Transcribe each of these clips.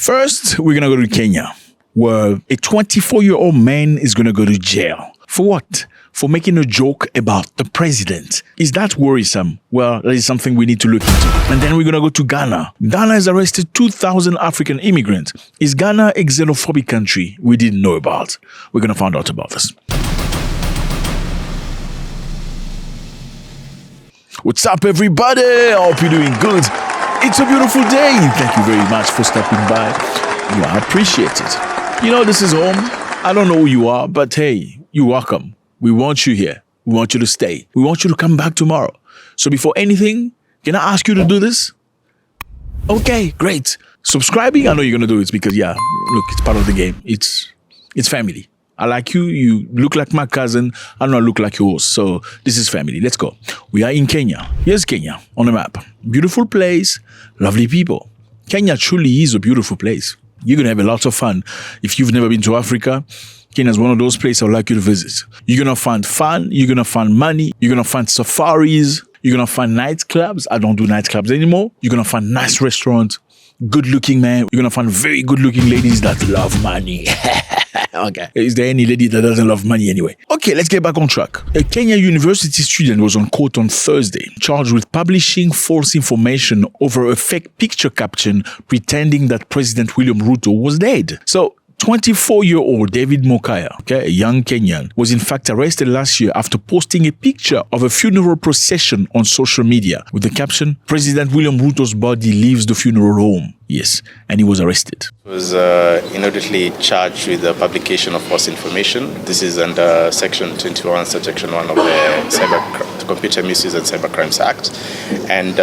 First, we're going to go to Kenya, where a 24-year-old man is going to go to jail. For what? For making a joke about the president. Is that worrisome? Well, that is something we need to look into. And then we're going to go to Ghana. Ghana has arrested 2,000 African immigrants. Is Ghana a xenophobic country we didn't know about? We're going to find out about this. What's up, everybody? I hope you're doing good. It's a beautiful day. Thank you very much for stopping by. You are appreciated. You know, this is home. I don't know who you are, but hey, you're welcome. We want you here. We want you to stay. We want you to come back tomorrow. So before anything, can I ask you to do this? Okay, great. Subscribing, I know you're going to do it because, yeah, look, it's part of the game. It's family. I like you. You look like my cousin. I don't look like yours. So this is family. Let's go. We are in Kenya. Here's Kenya on the map. Beautiful place. Lovely people. Kenya truly is a beautiful place. You're going to have a lot of fun. If you've never been to Africa, Kenya is one of those places I would like you to visit. You're going to find fun. You're going to find money. You're going to find safaris. You're going to find nightclubs. I don't do nightclubs anymore. You're going to find nice restaurants. Good-looking man. You're going to find very good-looking ladies that love money. Okay. Is there any lady that doesn't love money anyway? Okay, let's get back on track. A Kenya university student was on court on Thursday, charged with publishing false information over a fake picture caption pretending that President William Ruto was dead. So, 24-year-old David Mwekassa, a young Kenyan, was in fact arrested last year after posting a picture of a funeral procession on social media with the caption, President William Ruto's body leaves the funeral home. Yes, and he was arrested. He was inordinately charged with the publication of false information. This is under Section 21, Subsection 1 of the Computer Misuse and Cybercrimes Act. And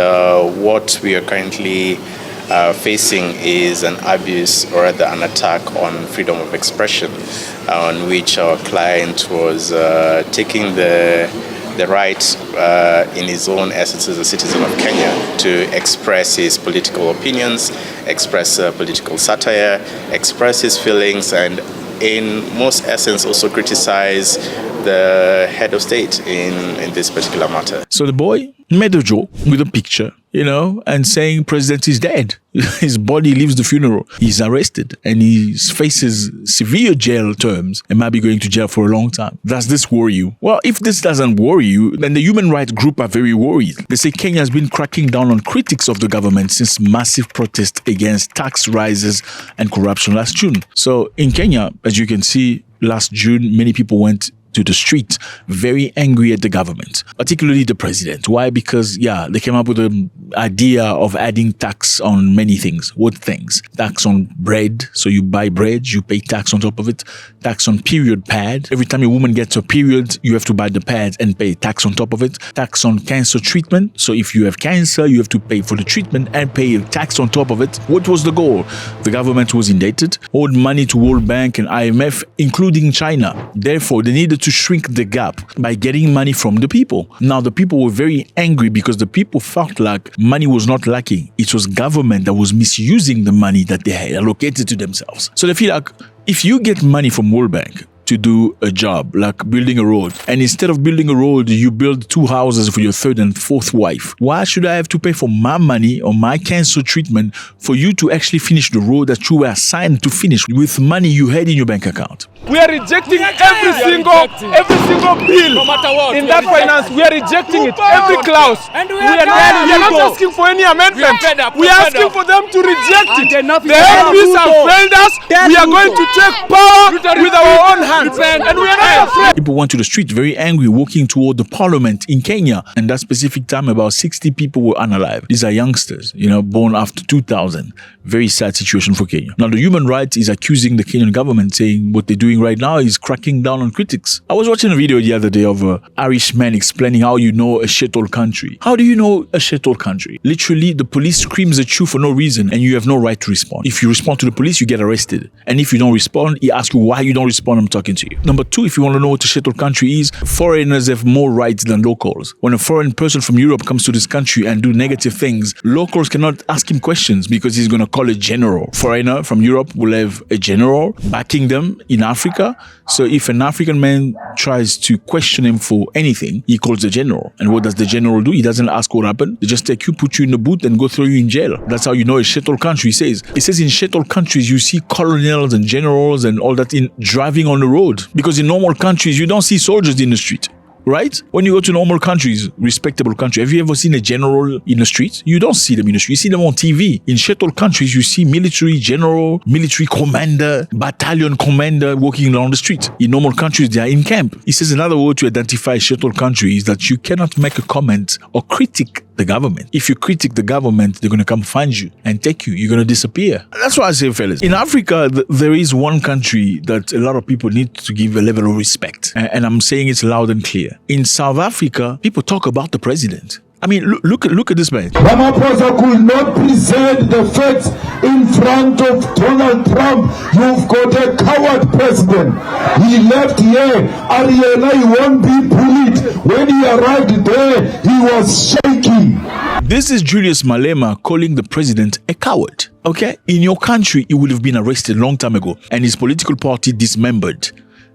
what we are currently facing is an abuse, or rather an attack on freedom of expression, on which our client was taking the right in his own essence as a citizen of Kenya to express his political opinions, express political satire, express his feelings, and in most essence also criticize the head of state in this particular matter. So the boy made a joke with a picture, and saying president is dead. His body leaves the funeral. He's arrested and he faces severe jail terms and might be going to jail for a long time. Does this worry you? Well, if this doesn't worry you, then the human rights group are very worried. They say Kenya has been cracking down on critics of the government since massive protests against tax rises and corruption last June. So in Kenya, as you can see, last June, many people went to the street, very angry at the government, particularly the president. Why? Because, they came up with an idea of adding tax on many things. What things? Tax on bread. So you buy bread, you pay tax on top of it. Tax on period pad. Every time a woman gets a period, you have to buy the pads and pay tax on top of it. Tax on cancer treatment. So if you have cancer, you have to pay for the treatment and pay a tax on top of it. What was the goal? The government was indebted, owed money to World Bank and IMF, including China. Therefore, they needed to shrink the gap by getting money from the people. Now, the people were very angry because the people felt like money was not lacking. It was government that was misusing the money that they had allocated to themselves. So they feel like if you get money from World Bank to do a job like building a road, and instead of building a road, you build 2 houses for your 3rd and 4th wife, why should I have to pay for my money or my cancer treatment for you to actually finish the road that you were assigned to finish with money you had in your bank account? We are rejecting every single bill, no matter what, in that finance. We are rejecting it, every clause. And we are not asking for any amendment. We are asking for them to reject it. The MPs have failed us. We are going to take power with our own hands. And we are not afraid. People went to the street very angry, walking toward the parliament in Kenya. And that specific time, about 60 people were unalive. These are youngsters, born after 2000. Very sad situation for Kenya. Now, the human rights is accusing the Kenyan government, saying what they're doing right now is cracking down on critics. I was watching a video the other day of an Irish man explaining how you know a shithole country. How do you know a shithole country? Literally, the police screams at you for no reason and you have no right to respond. If you respond to the police, you get arrested. And if you don't respond, he asks you why you don't respond. I'm talking to you. Number 2, if you want to know what a shithole country is, foreigners have more rights than locals. When a foreign person from Europe comes to this country and do negative things, locals cannot ask him questions because he's going to call a general. Foreigner from Europe will have a general backing them in Africa. Africa. So if an African man tries to question him for anything, he calls the general. And what does the general do? He doesn't ask what happened. They just take you, put you in the boot, and go throw you in jail. That's how you know a shithole country. It says in shithole countries, you see colonels and generals and all that in driving on the road. Because in normal countries, you don't see soldiers in the street. Right? When you go to normal countries, respectable countries, have you ever seen a general in the streets? You don't see them in the street. You see them on TV. In shithole countries, you see military general, military commander, battalion commander walking around the street. In normal countries, they are in camp. He says another word to identify a shithole country is that you cannot make a comment or critique the government. If you critique the government, they're going to come find you and take you. You're going to disappear. That's why I say, fellas, in Africa, there is one country that a lot of people need to give a level of respect. And I'm saying it's loud and clear. In South Africa, people talk about the president. I mean, look at this man. Ramaphosa could not present the facts in front of Donald Trump. You've got a coward president. He left here. Ariela, he won't be bullied. When he arrived there, he was shaking. This is Julius Malema calling the president a coward. Okay? In your country, he would have been arrested a long time ago and his political party dismembered.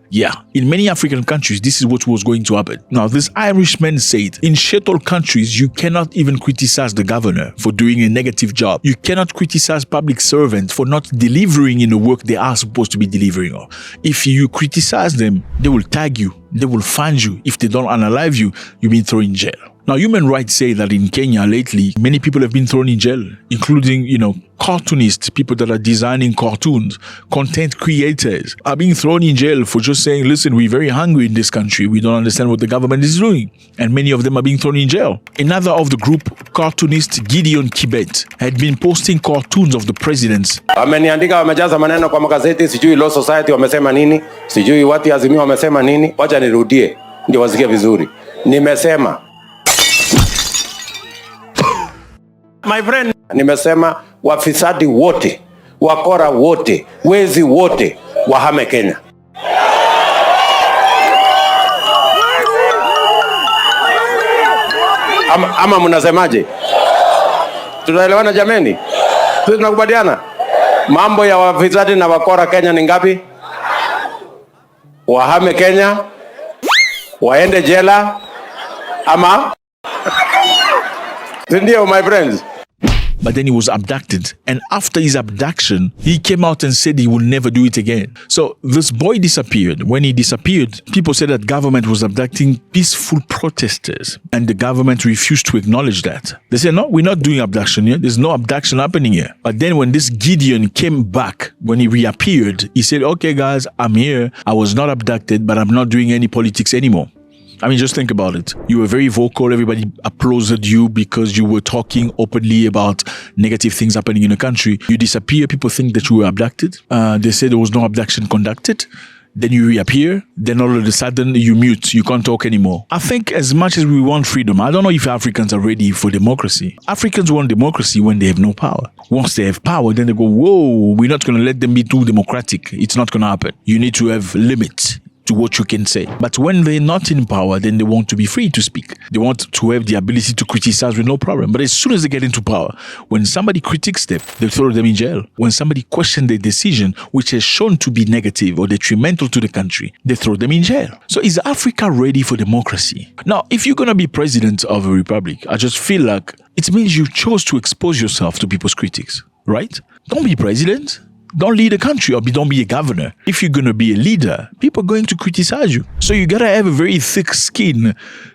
Yeah, in many African countries, this is what was going to happen. Now, this Irishman said, in shithole countries, you cannot even criticize the governor for doing a negative job. You cannot criticize public servants for not delivering in the work they are supposed to be delivering on. If you criticize them, they will tag you. They will find you. If they don't unalive you, you'll be thrown in jail. Now, human rights say that in Kenya lately, many people have been thrown in jail, including, cartoonists, people that are designing cartoons, content creators are being thrown in jail for just saying, listen, we're very hungry in this country. We don't understand what the government is doing. And many of them are being thrown in jail. Another of the group, cartoonist Gideon Kibet, had been posting cartoons of the presidents. Wameniandika, wamejaza maneno kwa magazeti, sijui Law Society wamesema nini, sijui watu Azimio wamesema nini. Wacha nirudie, ndio wasikie vizuri. Nimesema my friend, nimesema wafisadi wote, wakora wote, wezi wote wahame Kenya. Ama mnasemaje? Tunaelewana jameni? Tunakubaliana? Mambo ya wafisadi na wakora Kenya ni ngapi? Wahame Kenya, waende jela, ama? Ndio, my friends. But then he was abducted. And after his abduction, he came out and said he will never do it again. So this boy disappeared. When he disappeared, people said that government was abducting peaceful protesters. And the government refused to acknowledge that. They said, no, we're not doing abduction here. There's no abduction happening here. But then when this Gideon came back, when he reappeared, he said, okay, guys, I'm here. I was not abducted, but I'm not doing any politics anymore. I mean, just think about it. You were very vocal. Everybody applauded you because you were talking openly about negative things happening in the country. You disappear. People think that you were abducted. They said there was no abduction conducted. Then you reappear. Then all of a sudden you mute. You can't talk anymore. I think as much as we want freedom, I don't know if Africans are ready for democracy. Africans want democracy when they have no power. Once they have power, then they go, whoa, we're not going to let them be too democratic. It's not going to happen. You need to have limits to what you can say. But when they're not in power, then they want to be free to speak. They want to have the ability to criticize with no problem. But as soon as they get into power, when somebody critiques them, they throw them in jail. When somebody questions their decision, which has shown to be negative or detrimental to the country, they throw them in jail. So is Africa ready for democracy? Now, if you're going to be president of a republic, I just feel like it means you chose to expose yourself to people's critics, right? Don't be president. Don't lead a country or don't be a governor. If you're going to be a leader, people are going to criticize you. So you got to have a very thick skin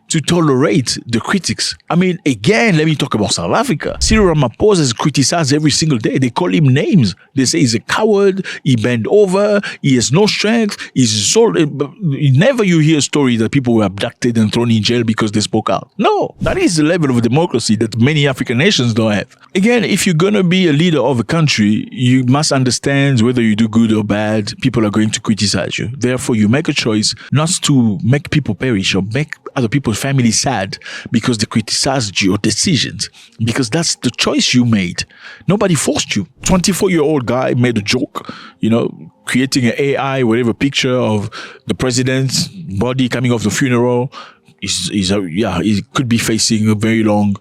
to tolerate the critics. I mean, again, let me talk about South Africa. Cyril Ramaphosa is criticized every single day. They call him names. They say he's a coward, he bent over, he has no strength, he's so... Never you hear a story that people were abducted and thrown in jail because they spoke out. No, that is the level of democracy that many African nations don't have. Again, if you're going to be a leader of a country, you must understand whether you do good or bad, people are going to criticize you. Therefore, you make a choice not to make people perish or make other people's family sad because they criticized your decisions, because that's the choice you made. Nobody forced you. 24-year-old guy made a joke, creating an AI, whatever picture of the president's body coming off the funeral. He could be facing a very long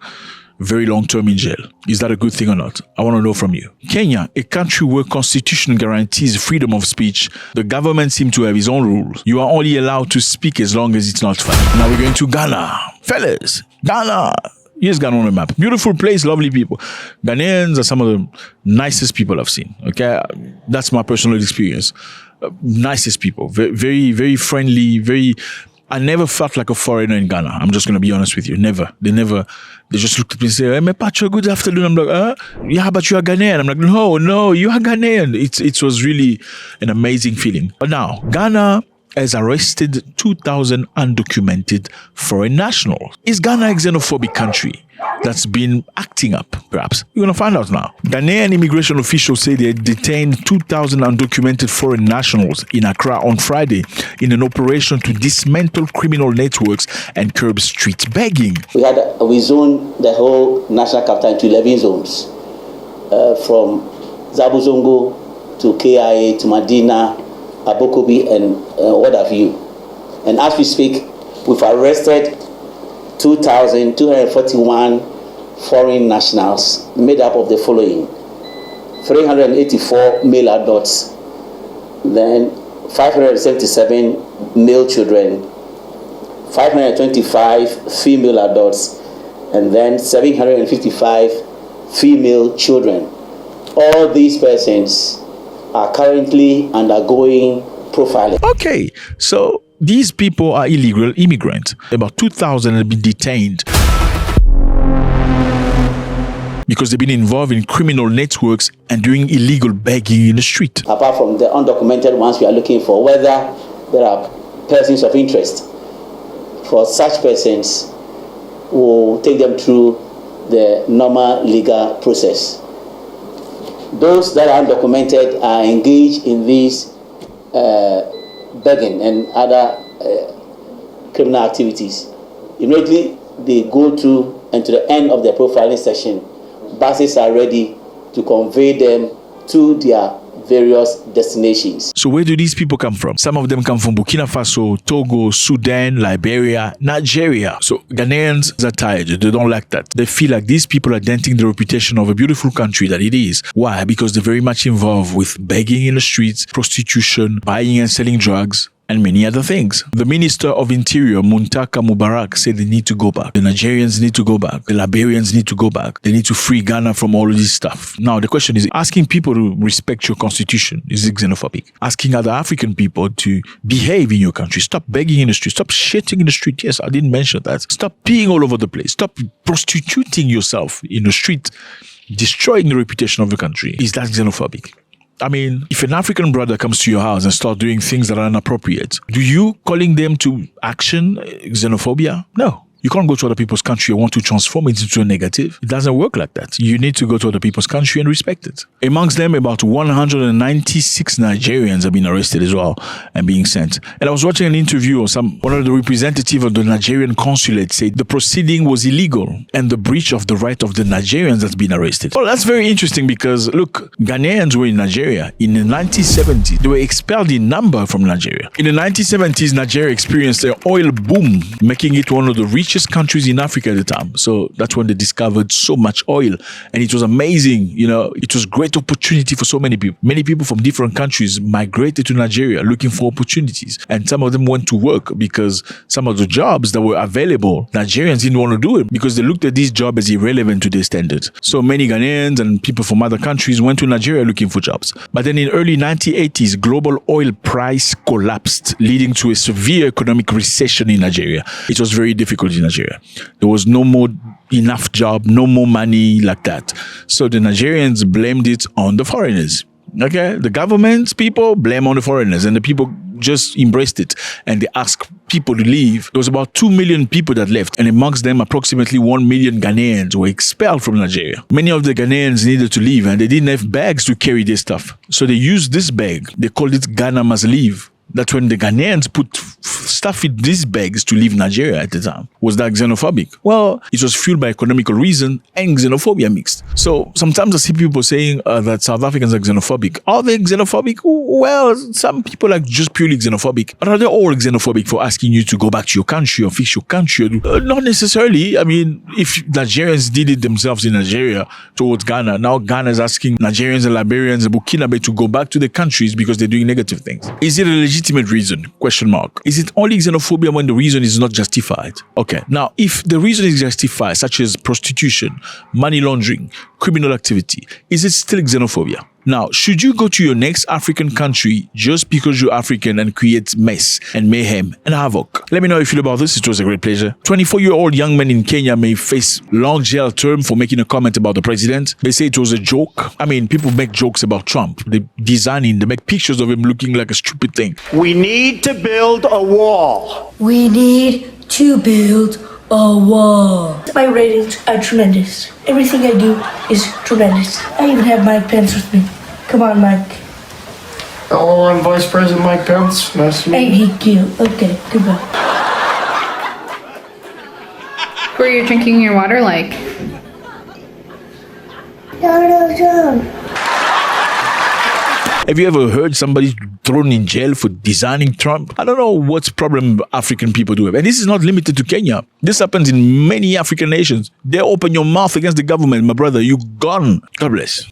very long term in jail. Is that a good thing or not? I want to know from you. Kenya, a country where constitution guarantees freedom of speech, the government seems to have its own rules. You are only allowed to speak as long as it's not funny. Now we're going to Ghana. Fellas, Ghana. Here's Ghana on the map. Beautiful place, lovely people. Ghanaians are some of the nicest people I've seen. Okay, that's my personal experience. Nicest people, very, very friendly. I never felt like a foreigner in Ghana. I'm just gonna be honest with you. Never. They just looked at me and say, "Hey, Pacho, good afternoon." I'm like, yeah, but you are Ghanaian. I'm like, no, you are Ghanaian. It was really an amazing feeling. But now, Ghana has arrested 2,000 undocumented foreign nationals. Is Ghana a xenophobic country that's been acting up, perhaps? We're going to find out now. Ghanaian immigration officials say they detained 2,000 undocumented foreign nationals in Accra on Friday in an operation to dismantle criminal networks and curb street begging. We zoned the whole national capital into 11 zones, from Zabuzongo to KIA to Medina, Abokobi, and what have you. And as we speak, we've arrested 2,241 foreign nationals, made up of the following: 384 male adults, then 577 male children, 525 female adults, and then 755 female children. All these persons are currently undergoing profiling. Okay, so these people are illegal immigrants. About 2,000 have been detained because they've been involved in criminal networks and doing illegal begging in the street. Apart from the undocumented ones, we are looking for whether there are persons of interest. For such persons, we'll take them through the normal legal process. Those that are undocumented are engaged in these begging and other criminal activities. Immediately they go through and to the end of their profiling session, buses are ready to convey them to their various destinations. So where do these people come from? Some of them come from Burkina Faso, Togo, Sudan, Liberia, Nigeria. So Ghanaians are tired. They don't like that. They feel like these people are denting the reputation of a beautiful country that it is. Why? Because they're very much involved with begging in the streets, prostitution, buying and selling drugs, and many other things. The Minister of Interior, Muntaka Mubarak, said they need to go back. The Nigerians need to go back. The Liberians need to go back. They need to free Ghana from all of this stuff. Now, the question is, asking people to respect your constitution, is it xenophobic? Asking other African people to behave in your country. Stop begging in the street. Stop shitting in the street. Yes, I didn't mention that. Stop peeing all over the place. Stop prostituting yourself in the street, destroying the reputation of the country. Is that xenophobic? I mean, if an African brother comes to your house and start doing things that are inappropriate, do you calling them to action xenophobia? No. You can't go to other people's country and want to transform it into a negative. It doesn't work like that. You need to go to other people's country and respect it. Amongst them, about 196 Nigerians have been arrested as well and being sent. And I was watching an interview of one of the representatives of the Nigerian consulate said the proceeding was illegal and the breach of the right of the Nigerians that's been arrested. Well, that's very interesting because, look, Ghanaians were in Nigeria. In the 1970s, they were expelled in number from Nigeria. In the 1970s, Nigeria experienced an oil boom, making it one of the richest countries in Africa at the time. So that's when they discovered so much oil. And it was amazing. You know, it was a great opportunity for so many people. Many people from different countries migrated to Nigeria looking for opportunities. And some of them went to work because some of the jobs that were available, Nigerians didn't want to do it because they looked at these jobs as irrelevant to their standards. So many Ghanaians and people from other countries went to Nigeria looking for jobs. But then in early 1980s, global oil price collapsed, leading to a severe economic recession in Nigeria. It was very difficult in Nigeria. There was no more enough job, no more money like that. So the Nigerians blamed it on the foreigners. Okay, the government people blame on the foreigners, and the people just embraced it and they asked people to leave. There was about 2 million people that left, and amongst them approximately 1 million Ghanaians were expelled from Nigeria. Many of the Ghanaians needed to leave and they didn't have bags to carry their stuff. So they used this bag. They called it Ghana Must Leave. That's when the Ghanaians put stuffed these bags to leave Nigeria at the time. Was that xenophobic? Well, it was fueled by economical reason and xenophobia mixed. So sometimes I see people saying that South Africans are xenophobic. Are they xenophobic? Well, some people are just purely xenophobic. But are they all xenophobic for asking you to go back to your country or fix your country? Not necessarily. I mean, if Nigerians did it themselves in Nigeria towards Ghana, now Ghana is asking Nigerians and Liberians and Burkinabe to go back to their countries because they're doing negative things. Is it a legitimate reason? Question mark. Is it only xenophobia when the reason is not justified? Okay. Now, if the reason is justified, such as prostitution, money laundering, criminal activity, is it still xenophobia? Now, should you go to your next African country just because you're African and create mess and mayhem and havoc? Let me know how you feel about this. It was a great pleasure. 24-year-old young man in Kenya may face long jail term for making a comment about the president. They say it was a joke. I mean, people make jokes about Trump. They make pictures of him looking like a stupid thing. We need to build a wall. We need to build a wall. My ratings are tremendous. Everything I do is tremendous. I even have Mike Pence with me. Come on, Mike. Hello, I'm Vice President Mike Pence. Nice to meet you. Thank you. Okay, goodbye. Who are you drinking your water like? Donald Trump. Have you ever heard somebody thrown in jail for designing Trump? I don't know what problem African people do have. And this is not limited to Kenya. This happens in many African nations. They open your mouth against the government, my brother, you gone. God bless.